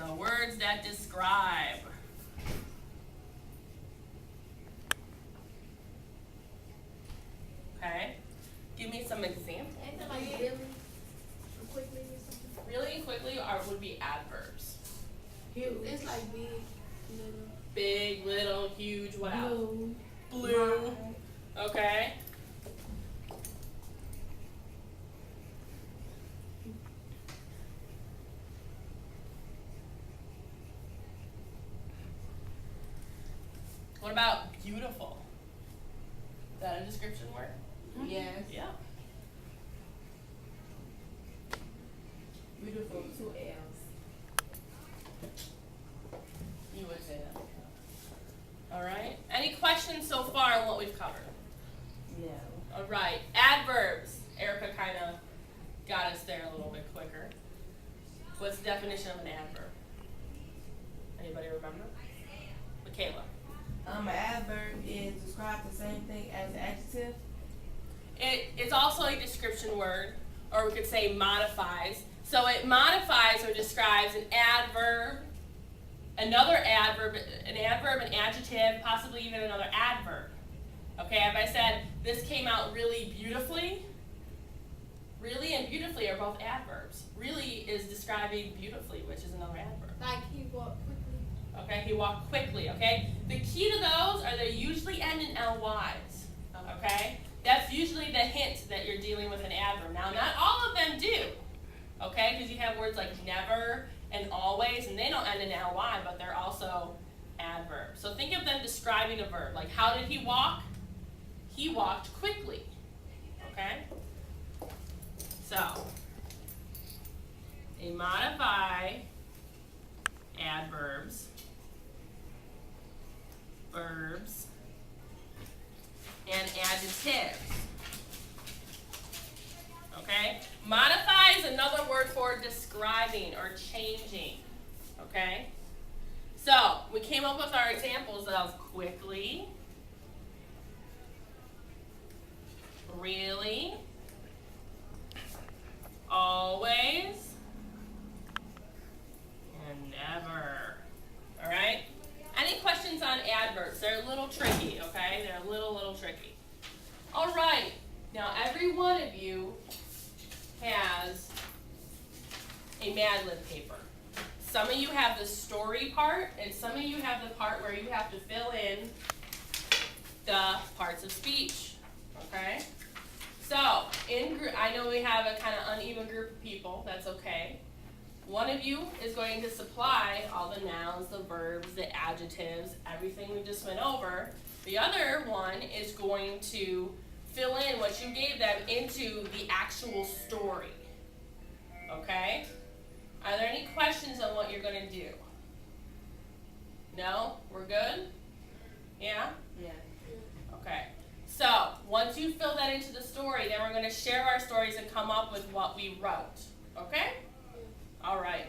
So words that describe. Okay. Give me some examples. Ain't it like really quickly or something? Really and quickly would be adverbs. Huge. It's like big, little. Big, little, huge, what else? Blue. Blue. Okay. What about beautiful? Is that a description word? Yes. Yeah. Beautiful. 2 L's. You would say that. All right. Any questions so far on what we've covered? No. All right. Adverbs. Erica kind of got us there a little bit quicker. What's the definition of an adverb? Anybody remember? Michaela. An adverb is describe the same thing as an adjective. It's also a description word, or we could say modifies. So it modifies or describes an adverb, another adverb, an adjective, possibly even another adverb. Okay, if I said this came out really beautifully, really and beautifully are both adverbs. Really is describing beautifully, which is another adverb. Like he walked quickly. Okay, he walked quickly, okay? The key to those are they usually end in LYs, okay? That's usually the hint that you're dealing with an adverb. Now, not all of them do, okay? Because you have words like never and always, and they don't end in LY, but they're also adverbs. So think of them describing a verb. Like, how did he walk? He walked quickly, okay? So, they modify adverbs, verbs, and adjectives. Okay? Modify is another word for describing or changing. Okay? So, we came up with our examples of quickly, really, always, and never. All right? Any questions on adverbs? They're a little tricky, okay? They're a little tricky. All right. Now, every one of you has a Mad Lib paper. Some of you have the story part, and some of you have the part where you have to fill in the parts of speech, okay? So, I know we have a kind of uneven group of people. That's okay. One of you is going to supply all the nouns, the verbs, the adjectives, everything we just went over. The other one is going to fill in what you gave them into the actual story. Okay? Are there any questions on what you're going to do? No? We're good? Yeah? Yeah. Okay. So, once you fill that into the story, then we're going to share our stories and come up with what we wrote. Okay? All right.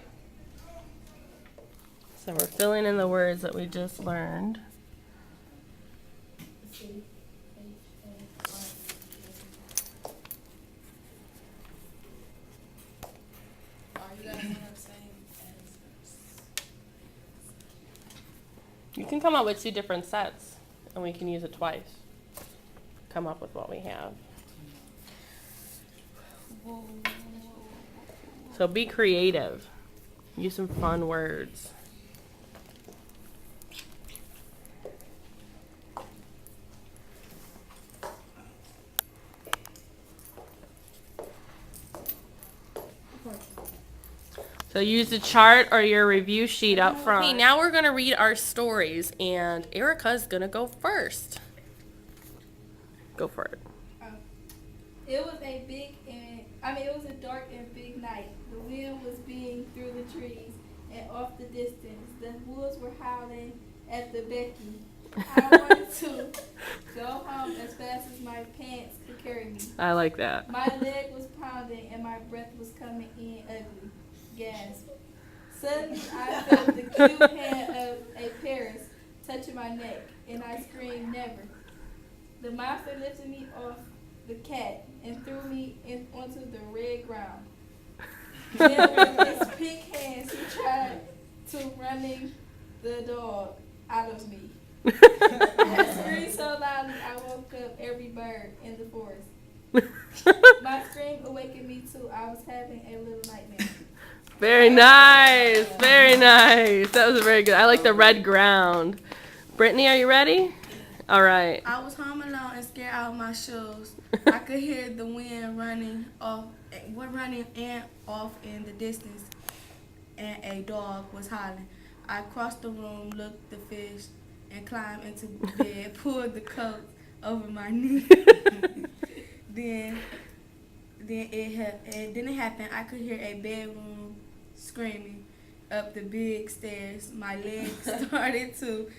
So we're filling in the words that we just learned. You can come up with 2 different sets, and we can use it twice. Come up with what we have. So be creative. Use some fun words. So use the chart or your review sheet up front. Okay, now we're going to read our stories, and Erica's going to go first. Go for it. It was it was a dark and big night. The wind was beating through the trees, and off the distance, the wolves were howling at the becky. I wanted to go home as fast as my pants could carry me. I like that. My leg was pounding, and my breath was coming in ugly. Gasp. Suddenly, I felt the cute hand of a Paris touching my neck, and I screamed, "Never!" The monster lifted me off the cat and threw me onto the red ground. Then with his pink hands, to running the dog out of me. I screamed so loudly I woke up every bird in the forest. My scream awakened me too. I was having a little nightmare. Very nice. Very nice. That was very good. I like the red ground. Brittany, are you ready? All right. I was home alone and scared out of my shoes. I could hear the wind running and off in the distance, and a dog was howling. I crossed the room, looked the fish, and climbed into bed, pulled the coat over my knee. Then it didn't happen. I could hear a bedroom screaming up the big stairs. My legs started to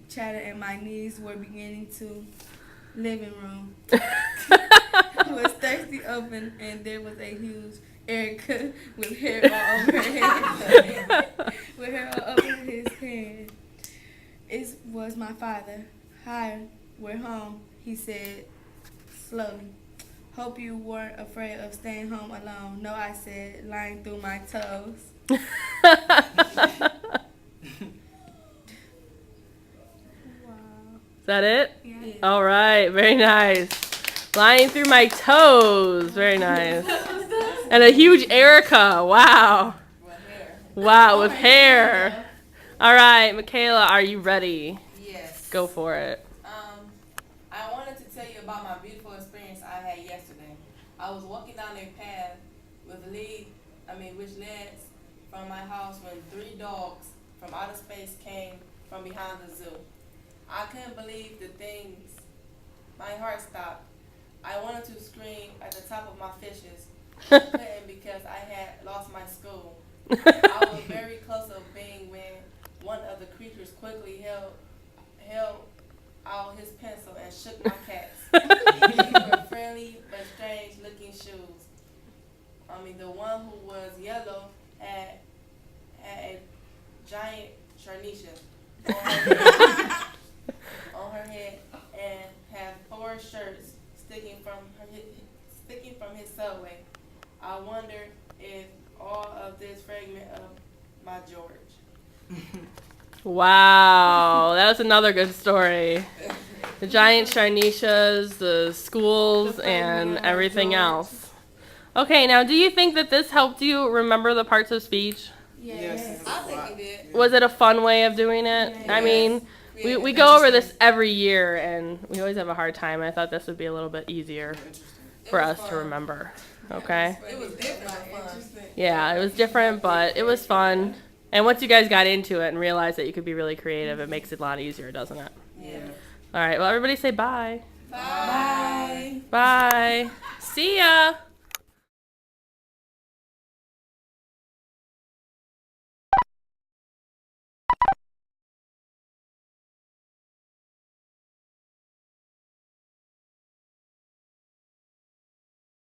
chatter and my knees were beginning to living room. Was thirsty open and there was a huge Erica with hair all over her head. With hair all over his head. It was my father. Hi, we're home, he said slowly. Hope you weren't afraid of staying home alone. No, I said, lying through my toes. Is that it? Yeah. All right. Very nice. Lying through my toes. Very nice. And a huge Erica. Wow. Wow, with hair. All right, Michaela, are you ready? Yes. Go for it. I wanted to tell you about my beautiful experience I had yesterday. I was walking down a path which led from my house when 3 dogs from outer space came from behind the zoo. I couldn't believe the things. My heart stopped. I wanted to scream at the top of my fishes. I couldn't because I had lost my school. I was very close of being when one of the creatures quickly held out his pencil and shook my cats. These were friendly but strange looking shoes. The one who was yellow had a giant charnisha on her head and had 4 shirts sticking from his subway. I wonder if all of this fragment of my George. Wow, that was another good story. The giant Charnishas, the schools, and everything else. Okay, now do you think that this helped you remember the parts of speech? Yes. I think it did. Was it a fun way of doing it? Yes. I mean, we go over this every year, and we always have a hard time. I thought this would be a little bit easier for us to remember. Okay? It was different but fun. Yeah, it was different, but it was fun. And once you guys got into it and realized that you could be really creative, it makes it a lot easier, doesn't it? Yeah. All right, well, everybody say bye. Bye. Bye. See ya.